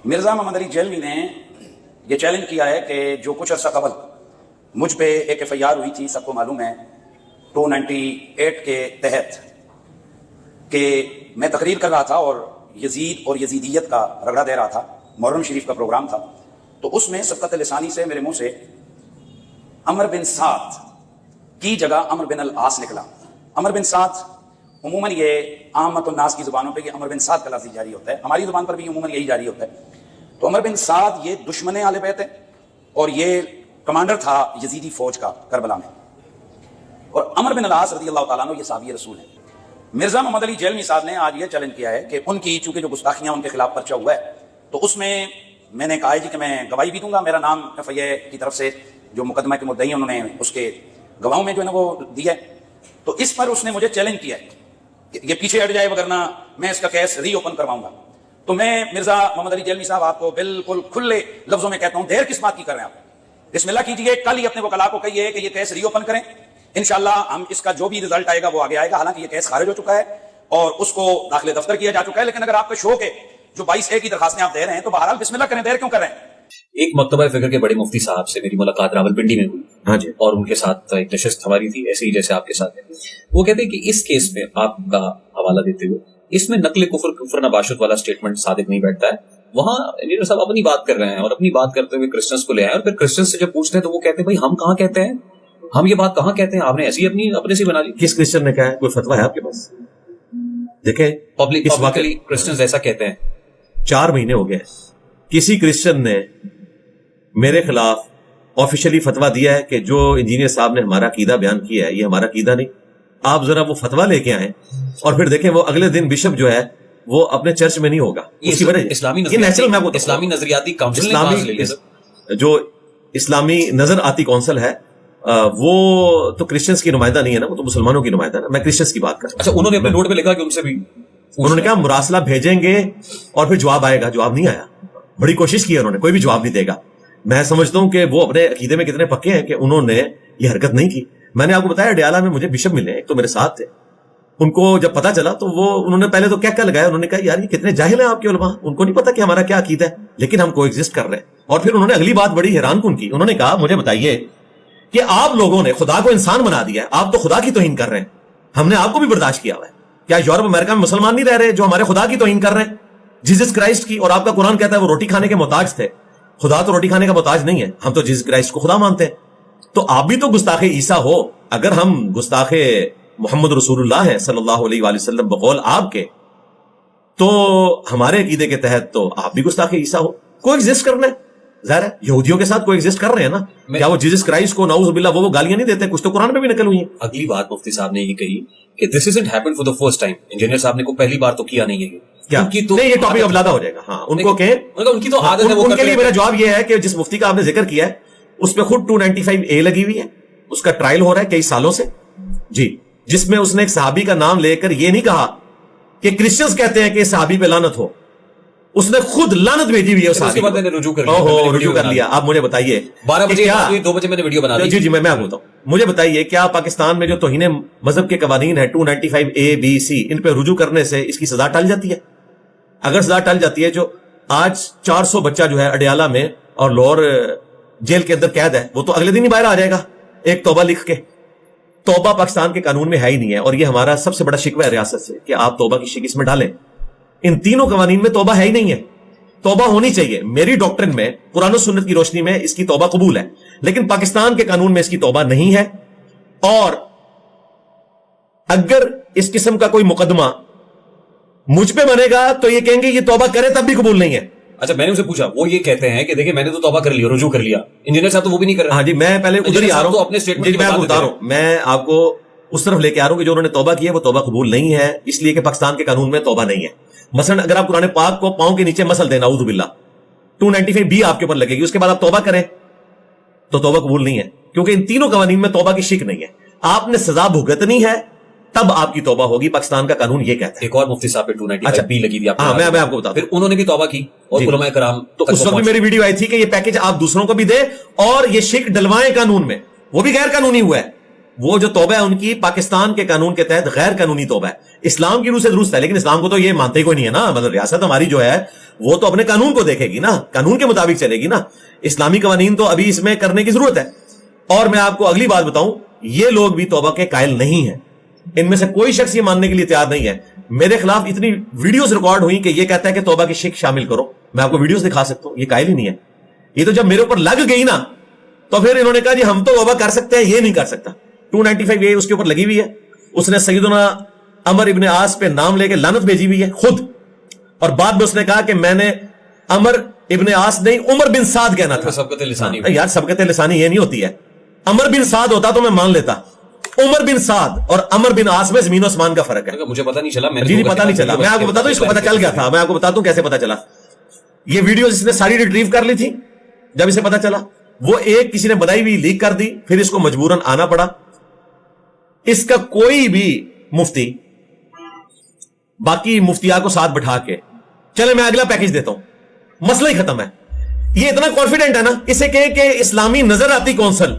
مرزا محمد علی جیلوی نے یہ چیلنج کیا ہے کہ جو کچھ عرصہ قبل مجھ پہ ایک FIR ہوئی تھی، سب کو معلوم ہے 298 کے تحت، کہ میں تقریر کر رہا تھا اور یزید اور یزیدیت کا رگڑا دے رہا تھا، محرم شریف کا پروگرام تھا، تو اس میں سبقت لسانی سے میرے منہ سے عمر بن سعد کی جگہ عمر بن العاص نکلا۔ عمر بن سعد عموماً یہ عامت الناس کی زبانوں پہ یہ عمر بن سعد کا لفظ جاری ہوتا ہے، ہماری زبان پر بھی عموماً یہی جاری ہوتا ہے۔ تو عمر بن سعد یہ دشمن اہل بیت ہے اور یہ کمانڈر تھا یزیدی فوج کا کربلا میں، اور عمر بن العاص رضی اللہ تعالیٰ عنہ یہ صحابی رسول ہیں۔ مرزا محمد علی جیلوی صاحب نے آج یہ چیلنج کیا ہے کہ ان کی چونکہ جو گستاخیاں ان کے خلاف پرچہ ہوا ہے، تو اس میں نے کہا جی کہ میں گواہی بھی دوں گا، میرا نام FIA کی طرف سے جو مقدمہ کے مدعی ہیں انہوں نے اس کے گواہوں میں جو ہے نا وہ دیا ہے۔ تو اس پر اس نے مجھے چیلنج کیا ہے کہ یہ پیچھے ہٹ جائے وگرنہ میں اس کا کیس ری اوپن کرواؤں گا۔ تو میں مرزا محمد علی جیلوی صاحب آپ کو بالکل کھلے لفظوں میں کہتا ہوں، دیر کس بات کی کر رہے ہیں آپ؟ بسم اللہ کیجئے، کل ہی اپنے وکلاء کو کہیے کہ یہ کیس ری اوپن کریں، انشاءاللہ ہم اس کا جو بھی رزلٹ آئے گا وہ آگے آئے گا۔ حالانکہ یہ کیس خارج ہو چکا ہے اور اس کو داخل دفتر کیا جا چکا ہے، لیکن اگر آپ کا شوق ہے جو 22A کی درخواستیں آپ دے رہے ہیں تو بہرحال بسم اللہ کریں، دیر کیوں کر رہے ہیں؟ ایک مکتبہ فکر کے بڑے مفتی صاحب سے میری ملاقات راولپنڈی میں ہوئی، ہاں جی، اور ان کے ساتھ ایک نشست ہماری تھی ایسے ہی جیسے آپ کے ساتھ ہے۔ وہ کہتے ہیں کہ اس کیس میں آپ کا حوالہ دیتے ہوئے اس میں نقل کفر نباشت والا سٹیٹمنٹ صادق نہیں بیٹھتا ہے۔ وہاں انجینئر صاحب اپنی بات کر رہے ہیں اور اپنی بات کرتے ہوئے کرسچنس کو لے آئے، اور پھر کرسچنس سے جب پوچھتے ہیں تو وہ کہتے ہیں بھائی ہم کہاں کہتے ہیں، ہم یہ بات کہاں کہتے ہیں، آپ نے ایسی اپنے سے بنا لی۔ کس کرسچن نے کہا ہے؟ کوئی فتویٰ ہے آپ کے پاس؟ دیکھیں پبلکلی کرسچنز ایسا کہتے ہیں۔ 4 مہینے ہو گئے کسی کرسچن نے میرے خلاف آفیشلی فتویٰ دیا ہے کہ جو انجینئر صاحب نے ہمارا عقیدہ بیان کیا ہے یہ ہمارا عقیدہ نہیں۔ آپ ذرا وہ فتویٰ لے کے آئیں اور پھر دیکھیں وہ اگلے دن بشپ جو ہے وہ اپنے چرچ میں نہیں ہوگا۔ اس کی وجہ اسلامی نظریاتی کونسل، جو اسلامی نظر آتی کونسل ہے وہ تو کرسچنس کی نمائندہ نہیں ہے نا، وہ تو مسلمانوں کی نمائندہ ہے نا۔ میں کرسچنس کی بات کر رہا ہوں۔ اچھا، انہوں نے اپنے نوٹ پہ لکھا کہ ان سے بھی انہوں نے کہا مراسلہ بھیجیں گے اور پھر جواب آئے گا، جواب نہیں آیا۔ بڑی کوشش کی انہوں نے، کوئی بھی جواب نہیں دے گا۔ میں سمجھتا ہوں کہ وہ اپنے عقیدے میں کتنے پکے ہیں کہ انہوں نے یہ حرکت نہیں کی۔ میں نے آپ کو بتایا اڈیالہ میں مجھے بشپ ملے، ایک تو میرے ساتھ تھے، ان کو جب پتا چلا تو وہ انہوں نے پہلے تو کیا لگایا، انہوں نے کہا یار یہ کتنے جاہل ہیں آپ کے علماء، ان کو نہیں پتا کہ ہمارا کیا عقیدہ ہے، لیکن ہم کو ایگزسٹ کر رہے ہیں۔ اور پھر انہوں نے اگلی بات بڑی حیران کن کی، انہوں نے کہا مجھے بتائیے کہ آپ لوگوں نے خدا کو انسان بنا دیا ہے، آپ تو خدا کی توہین کر رہے ہیں، ہم نے آپ کو بھی برداشت کیا ہوا ہے، کیا یورپ امریکہ میں مسلمان نہیں رہ رہے جو ہمارے خدا کی توہین کر رہے ہیں، جیزس کرائسٹ کی؟ اور آپ کا قرآن کہتا ہے وہ روٹی کھانے کے محتاج تھے، خدا تو روٹی کھانے کا محتاج نہیں ہے، ہم تو جیزس کرائسٹ کو خدا مانتے ہیں۔ تو آپ بھی تو گستاخ عیسیٰ ہو، اگر ہم گستاخ محمد رسول اللہ ہیں صلی اللہ علیہ وآلہ وسلم بقول آپ کے، تو ہمارے عقیدے کے تحت تو آپ بھی گستاخ عیسیٰ ہو۔ کو ایگزسٹ کرنا ہے، ظاہر ہے یہودیوں کے ساتھ کو ایگزسٹ کر رہے ہیں نا۔ کیا وہ جیزس کرائسٹ کو نعوذ باللہ وہ گالیاں نہیں دیتے؟ کچھ تو قرآن میں بھی نقل ہوئی ہیں۔ اگلی بات مفتی صاحب نے یہ کہی کہ this isn't happen for the first time, engineer صاحب نے کو پہلی بار تو کیا نہیں ہے کیا نہیں، یہ ٹاپک اب زیادہ ہو جائے گا۔ ہاں ان کو کہیں، ان کی تو عادت ہے، ان کے لیے میرا جواب یہ ہے کہ جس مفتی کا آپ نے ذکر کیا ہے اس پہ خود 295A لگی ہوئی ہے، اس کا ٹرائل ہو رہا ہے کئی سالوں سے جی، جس میں اس نے ایک صحابی کا نام لے کر یہ نہیں کہا کہ کرسچنز کہتے ہیں کہ صحابی پہ لعنت ہو، اس نے خود لعنت بھیجی ہوئی ہے اس صحابی کو۔ رجوع کر لیا۔ آپ مجھے بتائیے 12 بجے 2 بجے میں نے ویڈیو بنا دی۔ جی میں آپ بتاؤں، مجھے بتائیے کیا پاکستان میں جو توہین مذہب کے قوانین ہیں 295A B C ان پہ رجوع کرنے سے اس کی سزا ٹل جاتی ہے؟ اگر سزا ٹل جاتی ہے، جو آج 400 بچہ جو ہے اڈیالہ میں اور لاہور جیل کے اندر قید ہے، وہ تو اگلے دن ہی باہر آ جائے گا ایک توبہ لکھ کے۔ توبہ پاکستان کے قانون میں ہے ہی نہیں ہے، اور یہ ہمارا سب سے بڑا شکوہ ہے ریاست سے کہ آپ توبہ کی شک اس میں ڈالیں۔ ان تینوں قوانین میں توبہ ہے ہی نہیں ہے۔ توبہ ہونی چاہیے، میری ڈاکٹرن میں قرآن و سنت کی روشنی میں اس کی توبہ قبول ہے، لیکن پاکستان کے قانون میں اس کی توبہ نہیں ہے۔ اور اگر اس قسم کا کوئی مقدمہ مجھ پہ بنے گا تو یہ کہیں گے یہ توبہ کرے تب بھی قبول نہیں ہے۔ اچھا، میں نے ان سے پوچھا، وہ یہ کہتے ہیں کہ دیکھیں میں نے تو توبہ کر لیا، رجوع کر لیا، انجینئر صاحب تو وہ بھی نہیں کر رہے۔ ہاں جی، میں پہلے ادھر ہی آ رہا ہوں، اپنے اسٹیٹمنٹ میں بتا رہا ہوں، میں آپ کو اس طرف لے کے آ رہا ہوں کہ جو انہوں نے توبہ کی ہے وہ توبہ قبول نہیں ہے، اس لیے کہ پاکستان کے قانون میں توبہ نہیں ہے۔ مثلا اگر آپ قرآن پاک کو پاؤں کے نیچے مسل دیں نعوذ باللہ، 295B آپ کے اوپر لگے گی، اس کے بعد آپ توبہ کریں تو توبہ قبول نہیں ہے، کیونکہ ان تینوں قوانین میں توبہ کی شک نہیں ہے۔ آپ نے سزا بھگتنی ہے تب آپ کی توبہ ہوگی، پاکستان کا قانون یہ کہتا ہے۔ ایک اور مفتی صاحب پہ 295B لگی تھی، ہاں میں آپ کو بتا دوں، پھر انہوں نے بھی توبہ کی اور علماء کرام، تو اس وقت بھی میری ویڈیو آئی تھی کہ یہ پیکج آپ دوسروں کو بھی دیں اور یہ شک ڈلوائیں قانون میں، وہ بھی غیر قانونی ہوا ہے۔ وہ جو توبہ ہے ان کی پاکستان کے قانون کے تحت غیر قانونی توبہ ہے. اسلام کی روح سے درست ہے, لیکن اسلام کو تو یہ مانتے ہی کوئی نہیں ہے نا. مطلب ریاست ہماری جو ہے وہ تو اپنے قانون کو دیکھے گی نا, قانون کے مطابق چلے گی نا. اسلامی قوانین تو ابھی اس میں کرنے کی ضرورت ہے. اور میں آپ کو اگلی بات بتاؤں, یہ لوگ بھی توبہ کے قائل نہیں ہیں. ان میں سے کوئی شخص یہ ماننے کے لیے تیار نہیں ہے. میرے خلاف اتنی ویڈیوز ریکارڈ ہوئی کہ یہ کہتا ہے کہ توبہ کی شک شامل کرو. میں آپ کو ویڈیوز دکھا سکتا ہوں, یہ قائل ہی نہیں ہے. یہ تو جب میرے اوپر لگ گئی نا تو پھر انہوں نے کہا جی ہم تو توبہ کر سکتے ہیں, یہ نہیں کر سکتا. 295 اس کے اوپر لگی ہوئی ہے. اس نے سیدنا عمر ابن عاص پہ نام لے کے لعنت بھیجی ہوئی ہے خود, اور بعد میں اس نے کہا کہ میں نے عمر ابن عاص نہیں عمر بن سعد کہنا تھا. سبقت لسانی یار سبقت لسانی یہ نہیں ہوتی ہے. عمر بن سعد ہوتا تو میں مان لیتا. عمر بن سعد اور عمر بن عاص میں زمین و آسمان کا فرق ہے. مجھے پتا نہیں چلا. جی پتا نہیں چلا. میں آپ کو بتا دوں, اس کو پتا چل گیا تھا. میں آپ کو بتاتا ہوں کیسے پتا چلا. یہ ویڈیوز اس نے ساری ریٹریو کر لی تھی. جب اسے پتا چلا وہ ایک کسی نے بنائی ہوئی لیک کر دی, پھر اس کو مجبوراً آنا پڑا. اس کا کوئی بھی مفتی باقی مفتیات کو ساتھ بٹھا کے چلے میں اگلا پیکج دیتا ہوں, مسئلہ ہی ختم ہے. یہ اتنا کانفیڈنٹ ہے نا, اسے کہیں کہ اسلامی نظر آتی کونسل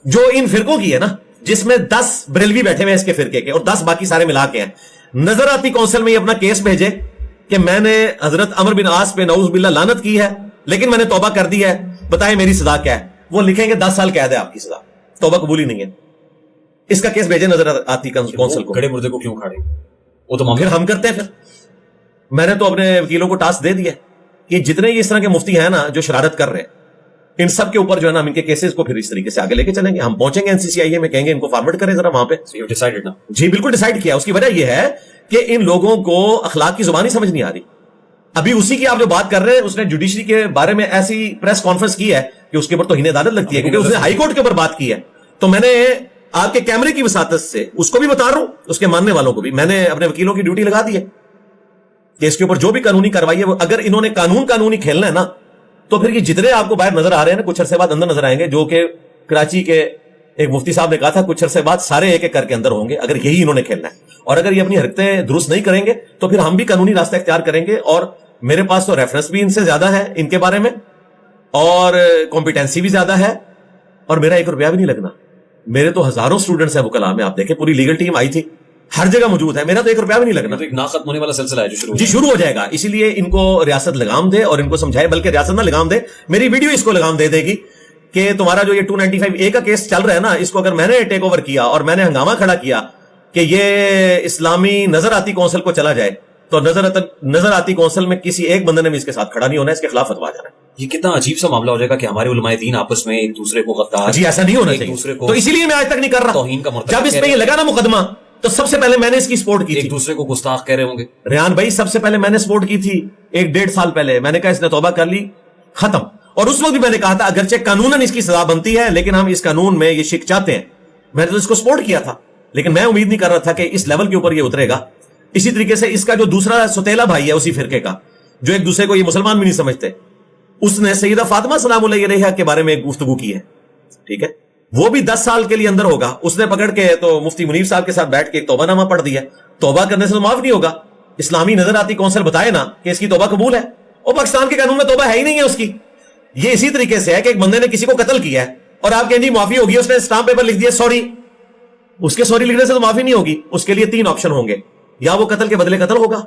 جو ان فرقوں کی ہے نا, جس میں 10 بریلوی بیٹھے ہوئے اس کے فرقے کے اور 10 باقی سارے ملا کے ہیں, نظر آتی کونسل میں یہ اپنا کیس بھیجے کہ میں نے حضرت عمر بن عاص پہ نعوذ باللہ لعنت کی ہے, لیکن میں نے توبہ کر دی ہے, بتائیں میری سزا کیا ہے. وہ لکھیں گے 10 سال قید ہے آپ کی سزا, توبہ قبول ہی نہیں ہے. اس کا کیس بھیجے نظر آتی کونسل کو. کھڑے مردے کو کیوں کھاڑے, وہ تو پھر ہم کرتے ہیں. پھر میں نے تو اپنے وکیلوں کو ٹاسک دے دیا کہ جتنے اس طرح کے مفتی ہیں نا جو شرارت کر رہے ہیں, ان سب کے اوپر جو ہے نا ہم ان کے کیسز کو پھر اس طریقے سے آگے لے کے چلیں گے. ہم پہنچیں گے NCCIA میں, کہیں گے ان کو فارورڈ کریں ذرا وہاں پہ. جی بالکل ڈیسائیڈ کیا. اس کی وجہ یہ ہے کہ ان لوگوں کو اخلاق کی زبان ہی سمجھ نہیں آ رہی. ابھی اسی کی آپ جو بات کر رہے ہیں, اس نے جوڈیشری کے بارے میں ایسی پریس کانفرنس کی ہے کہ اس کے اوپر توہین عدالت لگتی ہے, کیونکہ اس نے ہائی کورٹ کے اوپر بات کی ہے. تو میں نے آپ کے کیمرے کی وساطت سے اس کو بھی بتا رہا ہوں, اس کے ماننے والوں کو بھی میں نے اپنے وکیلوں کی ڈیوٹی لگا دی ہے کہ اس کے اوپر جو بھی قانونی کاروائی ہے, اگر انہوں نے قانونی کھیلنا ہے نا, تو پھر یہ جتنے آپ کو باہر نظر آ رہے ہیں نا کچھ عرصے بعد اندر نظر آئیں گے, جو کہ کراچی کے ایک مفتی صاحب نے کہا تھا کچھ عرصے بعد سارے ایک ایک کر کے اندر ہوں گے, اگر یہی انہوں نے کھیلنا ہے. اور اگر یہ اپنی حرکتیں درست نہیں کریں گے تو پھر ہم بھی قانونی راستہ اختیار کریں گے. اور میرے پاس تو ریفرنس بھی ان سے زیادہ ہے ان کے بارے میں, اور کمپیٹنسی بھی زیادہ ہے, اور میرا 1 روپیہ بھی نہیں لگنا. میرے تو ہزاروں اسٹوڈنٹس ہیں وکلاء میں, آپ دیکھیں پوری لیگل ٹیم آئی تھی, ہر جگہ موجود ہے. میرا تو 1 روپیہ بھی نہیں لگنا. تو ایک ناختم ہونے والا سلسلہ ہے جو شروع ہو جائے گا. اسی لیے ان کو ریاست لگام دے اور ان کو سمجھائے, بلکہ ریاست نہ لگام دے, میری ویڈیو اس کو لگام دے دے گی کہ تمہارا جو یہ 295A کا کیس چل رہا ہے نا, اس کو اگر میں نے ٹیک اوور کیا اور میں نے ہنگامہ کھڑا کیا کہ یہ اسلامی نظر آتی کونسل کو چلا جائے, تو نظر آتی کونسل میں کسی ایک بندے نے بھی اس کے ساتھ کھڑا نہیں ہونا, اس کے خلاف فتوا جانا ہے. یہ کتنا عجیب سا معاملہ ہو جائے گا کہ ہمارے علماء دین آپس میں ایک دوسرے کو غدار, جی ایسا نہیں ہونا چاہیے. تو اسی لیے میں آج تک نہیں کر رہا. توہین کا مرتکب جب اس پہ یہ لگا نا مقدمہ, تو سب سے پہلے میں نے اس کی سپورٹ کی تھی. ایک دوسرے کو گستاخ کہہ رہے ہوں گے ریان بھائی, سب سے پہلے میں نے سپورٹ کی تھی 1-1.5 سال پہلے. میں نے کہا اس نے توبہ کر لی, ختم. اور اس وقت بھی میں نے کہا تھا اگرچہ قانوناً اس کی سزا بنتی ہے, لیکن ہم اس قانون میں یہ شک چاہتے ہیں. میں نے تو اس کو سپورٹ کیا تھا, لیکن میں امید نہیں کر رہا تھا کہ اس لیول کے اوپر یہ اترے گا. اسی طریقے سے اس کا جو دوسرا ستیلا بھائی ہے اسی فرقے کا, جو ایک دوسرے کو یہ مسلمان بھی نہیں سمجھتے, اس نے سیدہ فاطمہ سلام علیہ علیہا کے بارے میں ایک گفتگو کی ہے. ٹھیک ہے, وہ بھی 10 سال کے لیے اندر ہوگا. اس نے پکڑ کے تو مفتی منیر صاحب کے ساتھ بیٹھ کے ایک توبہ نامہ پڑھ دیا. توبہ کرنے سے تو معاف نہیں ہوگا. اسلامی نظر آتی کونسل بتائے نا کہ اس کی توبہ قبول ہے, اور پاکستان کے قانون میں توبہ ہے ہی نہیں ہے اس کی. یہ اسی طریقے سے ہے کہ ایک بندے نے کسی کو قتل کیا ہے اور آپ کہیں جی معافی ہوگی, اس نے اسٹامپ پیپر لکھ دیا سوری. اس کے سوری لکھنے سے تو معافی نہیں ہوگی. اس کے لیے 3 آپشن ہوں گے, یا وہ قتل کے بدلے قتل ہوگا,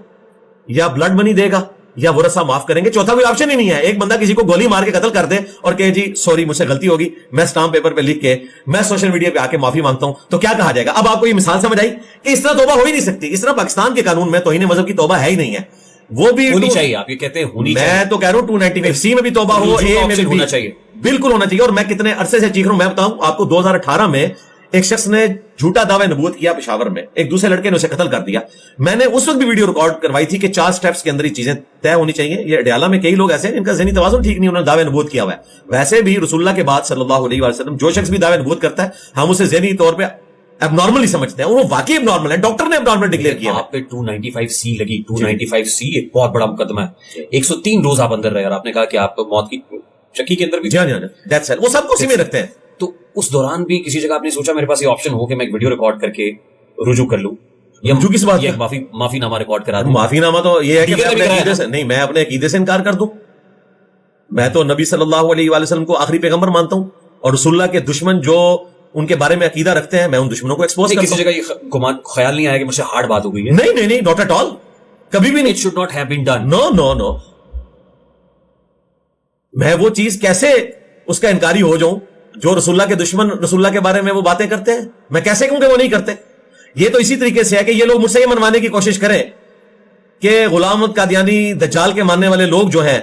یا بلڈ منی دے گا, یا ورثہ معاف کریں گے. چوتھا کوئی آپشن ہی نہیں ہے. ایک بندہ کسی کو گولی مار کے قتل کر دے اور کہے جی سوری مجھ سے غلطی ہوگی, میں اسٹامپ پیپر پہ لکھ کے میں سوشل میڈیا پہ آ کے معافی مانگتا ہوں, تو کیا کہا جائے گا؟ اب آپ کو یہ مثال سمجھ آئی کہ اس طرح توبہ ہو ہی نہیں سکتی. اس طرح پاکستان کے قانون میں توہین مذہب کی توبہ ہے ہی نہیں ہے. وہ بھی ہونی چاہیے. آپ یہ کہتے ہیں ہونی چاہیے, میں تو کہہ رہا ہوں 295C میں بھی توبہ ہو, اے میں بھی ہونا چاہیے, بالکل ہونا چاہیے. اور میں کتنے عرصے سے چیخ رہا ہوں. میں بتاؤں آپ کو, 2018 میں ایک شخص نے جھوٹا دعوی نبوت کیا پشاور میں, ایک دوسرے لڑکے نے اسے قتل کر دیا. میں نے اس وقت بھی ویڈیو ریکارڈ کروائی تھی کہ 4 سٹیپس کے اندر یہ چیزیں طے ہونی چاہیے. یہ اڈیالہ میں کئی لوگ ایسے ہیں جن کا ذہنی توازن ٹھیک نہیں, انہوں نے دعوی نبوت کیا ہوا ہے. ویسے بھی رسول اللہ کے بعد صلی اللہ علیہ وسلم جو شخص بھی دعوی نبوت کرتا ہے, ہم اسے ذہنی طور پہ اب نارمل ہی سمجھتے ہیں. وہ واقعی اب نارمل ہے, ڈاکٹر نے اب نارمل ڈکلیئر کیا. آپ پہ 295C لگی. 295C ایک بہت بڑا مقدمہ ہے. 103 روز آپ اندر رہے, اور آپ نے کہا کہ آپ موت کی چکی کے اندر بھی. وہ سب کو اسی میں رکھتے ہیں. تو اس دوران بھی کسی جگہ آپ نے سوچا میرے پاس یہ آپشن ہو کہ میں ایک ویڈیو ریکارڈ کر کے رجوع کر لوں, یا رجوع کس بات, معافی نامہ ریکارڈ کرا دوں؟ معافی نامہ تو یہ ہے کہ میں اپنے عقیدے سے انکار کر دوں. میں تو نبی صلی اللہ علیہ وآلہ وسلم کو آخری پیغمبر مانتا ہوں, اور رسول اللہ کے دشمن جو ان کے بارے میں عقیدہ رکھتے ہیں, میں ان دشمنوں کو ایکسپوز کرتا کسی ہوں. جگہ یہ خیال نہیں آیا کہ مجھ سے ہارڈ بات ہو گئی ہے؟ نہیں, ناٹ ایٹ آل, کبھی بھی نہیں. It should not have been done. No, میں وہ چیز کیسے اس کا انکاری ہو جاؤں جو رسول اللہ کے دشمن رسول اللہ کے بارے میں وہ باتیں کرتے ہیں؟ میں کیسے کہوں کہ وہ نہیں کرتے؟ یہ تو اسی طریقے سے ہے کہ یہ لوگ مجھ سے یہ منوانے کی کوشش کریں کہ غلام احمد قادیانی دجال کے ماننے والے لوگ جو ہیں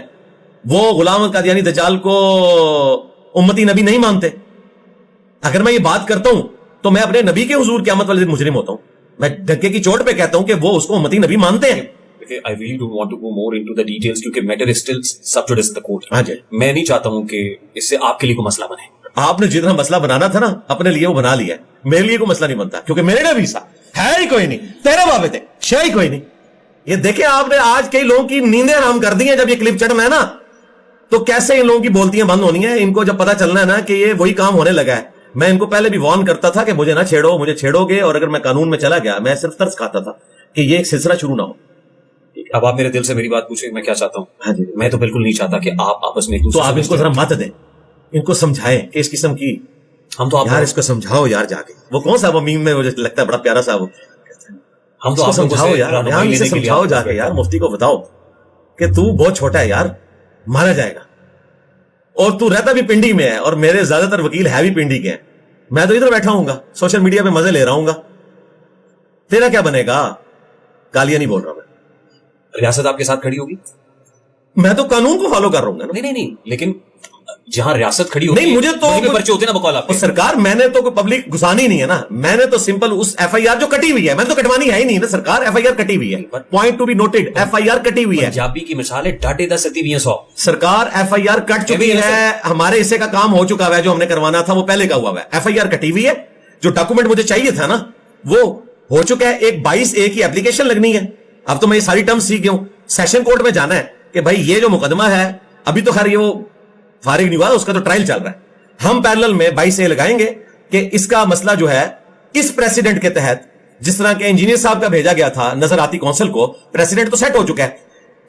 وہ غلام احمد قادیانی دجال کو امتی نبی نہیں مانتے. اگر میں یہ بات کرتا ہوں تو میں اپنے نبی کے حضور قیامت والے دن مجرم ہوتا ہوں. میں ڈھکے کی چوٹ پہ کہتا ہوں کہ وہ اس کو امتی نبی مانتے ہیں. I really don't want to go more into the details کیونکہ matter is still sub judice in the court. ہاں جی, میں نہیں چاہتا ہوں کہ اس سے آپ کے لیے کوئی مسئلہ بنے. آپ نے جتنا مسئلہ بنانا تھا نا اپنے لیے وہ بنا لیا, میرے لیے کوئی مسئلہ نہیں بنتا کیونکہ میرے نبی سا ہے ہی کوئی نہیں, تیرے بابے تھے شے ہی کوئی نہیں. یہ دیکھیں آپ نے آج کئی لوگوں کی نیندیں حرام کر دی ہیں. جب یہ کلپ چڑھنا ہے نا تو کیسے ان لوگوں کی بولتیاں بند ہونی ہیں. ان کو جب پتا چلنا ہے نا کہ یہ وہی کام ہونے لگا ہے. میں ان کو پہلے بھی وارن کرتا تھا کہ مجھے نہ چھیڑو, مجھے چھیڑو گے اور اگر میں قانون میں چلا گیا میں صرف ترس کھاتا تھا کہ یہ ایک سلسلہ شروع نہ ہو. اب آپ میرے دل سے میری بات پوچھیں میں کیا چاہتا ہوں. ہاں جی, میں تو بالکل نہیں چاہتا کہ آپ آپس میں تو آپ ان کو ذرا مت دیں, ان کو سمجھائیں کہ اس قسم کی ہم تو یار اس کو سمجھاؤ یار جا کے. وہ کون سا وہ میم میں مجھے لگتا ہے بڑا پیارا سا, وہ ہم تو سمجھاؤ یار, اسے سمجھاؤ جا کے یار, مفتی کو بتاؤ کہ تو بہت چھوٹا ہے یار, مارا جائے گا. اور تو رہتا بھی پنڈی میں ہے اور میرے زیادہ تر وکیل ہے بھی پنڈی کے ہیں. میں تو ادھر بیٹھا ہوں گا سوشل میڈیا پہ مزے لے رہا ہوں گا. تیرا کیا بنے گا؟ گالیاں نہیں بول رہا میں. ریاست آپ کے ساتھ کھڑی ہوگی؟ میں تو قانون کو فالو کر رہا ہوں گا. نہیں, لیکن جہاں ریاست کھڑی ہوتی نہیں, مجھے تو پرچے ہوتے نا بقول آپ سرکار, میں نے تو کوئی پبلک گھسانی نہیں ہے نا. میں نے تو سمپل اس ایف آئی آر جو کٹی ہوئی ہے, میں تو کٹوانی ہے ہی نہیں نا سرکار. ایف آئی آر کٹی ہوئی ہے, point to be noted, F I R کٹی ہوئی ہے. پنجابی کی مثال ہے, ڈاٹے دا ستی بھی 100 سرکار ایف آئی آر کٹ چکی ہے. ہمارے حصے کا کام ہو چکا ہے, جو ہم نے کروانا تھا وہ پہلے کا ہوا ہے. ایف آئی آر کٹی ہوئی ہے. جو ڈاکومنٹ مجھے چاہیے تھا نا وہ ہو چکا ہے. ایک 22A کی اپلیکیشن لگنی ہے. اب تو میں یہ ساری ٹرم سیکھ گیا ہوں. سیشن کورٹ میں جانا ہے کہ بھائی یہ جو مقدمہ ہے, ابھی تو خیر یہ وہ فارغ نہیں ہوا, اس کا تو ٹرائل چل رہا ہے. ہم پیرلل میں 22A لگائیں گے کہ اس کا مسئلہ جو ہے اس پریسیڈنٹ کے تحت, جس طرح کے انجینئر صاحب کا بھیجا گیا تھا نظراتی کونسل کو, پریسیڈنٹ تو سیٹ ہو چکا ہے.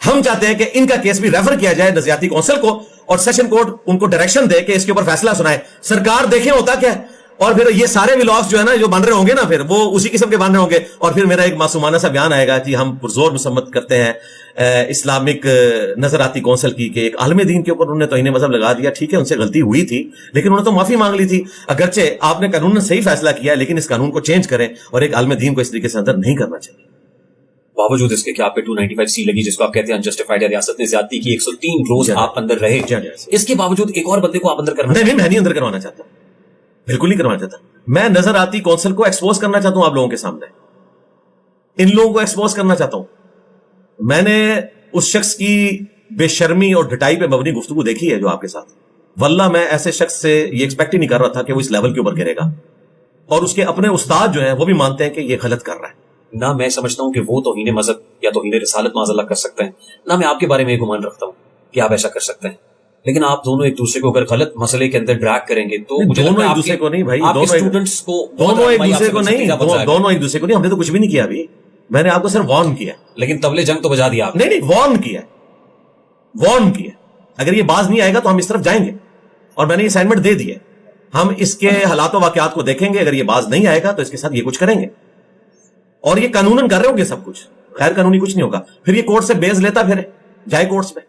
ہم چاہتے ہیں کہ ان کا کیس بھی ریفر کیا جائے نظریاتی کونسل کو اور سیشن کورٹ ان کو ڈائریکشن دے کہ اس کے اوپر فیصلہ سنائے. سرکار دیکھیں ہوتا کیا ہے. اور پھر یہ سارے ولاگس جو ہے نا جو بن رہے ہوں گے نا پھر وہ اسی قسم کے بن رہے ہوں گے. اور پھر میرا ایک معصومانہ سا بیان آئے گا کہ ہم پرزور مسمت کرتے ہیں اسلامک نظراتی کونسل کی کہ ایک عالم دین کے اوپر انہوں نے توہین مذہب لگا دیا. ٹھیک ہے, ان سے غلطی ہوئی تھی لیکن انہوں نے تو معافی مانگ لی تھی. اگرچہ آپ نے قانون صحیح فیصلہ کیا ہے لیکن اس قانون کو چینج کریں اور ایک عالم دین کو اس طریقے سے اندر نہیں کرنا چاہیے. باوجود اس کے کہ آپ پہ 295C لگی جس کو آپ کہتے ہیں انجسٹیفائڈ ہے, ریاست نے زیادتی کی, 103 روز آپ اندر رہے, اس کے باوجود ایک اور بندے کو آپ اندر کرنا نہیں, میں نہیں اندر کروانا چاہتا, بالکل نہیں کروانا چاہتا. میں نظر آتی کونسل کو ایکسپوز کرنا چاہتا ہوں آپ لوگوں کے سامنے, ان لوگوں کو ایکسپوز کرنا چاہتا ہوں. میں نے اس شخص کی بے شرمی اور ڈٹائی پہ مبنی گفتگو دیکھی ہے جو آپ کے ساتھ. واللہ میں ایسے شخص سے یہ ایکسپیکٹ ہی نہیں کر رہا تھا کہ وہ اس لیول کے اوپر گرے گا. اور اس کے اپنے استاد جو ہیں وہ بھی مانتے ہیں کہ یہ غلط کر رہا ہے. نہ میں سمجھتا ہوں کہ وہ توہین مذہب یا توہین رسالت معاذ اللہ کر سکتے ہیں, نہ میں آپ کے بارے میں یہ گمان رکھتا ہوں کہ آپ ایسا کر سکتے ہیں. لیکن آپ دونوں ایک دوسرے کو اگر غلط مسئلے کے اندر ڈریگ کریں گے تو دونوں ایک دوسرے کو نہیں بھائی, دونوں ایک دوسرے کو نہیں, دونوں ایک دوسرے کو نہیں. ہم نے تو کچھ بھی نہیں کیا ابھی, میں نے آپ کو صرف وارن کیا. لیکن طبلِ جنگ تو بجا دیا آپ. نہیں, وارن کیا, وارن کیا. اگر یہ باز نہیں آئے گا تو ہم اس طرف جائیں گے اور میں نے یہ اسائنمنٹ دے دی ہے. ہم اس کے حالات و واقعات کو دیکھیں گے, اگر یہ باز نہیں آئے گا تو اس کے ساتھ یہ کچھ کریں گے. اور یہ قانوناً کر رہے ہوں گے سب کچھ, غیر قانونی کچھ نہیں ہوگا. پھر یہ کورٹ سے بیز لیتا پھر جائے کورٹس میں.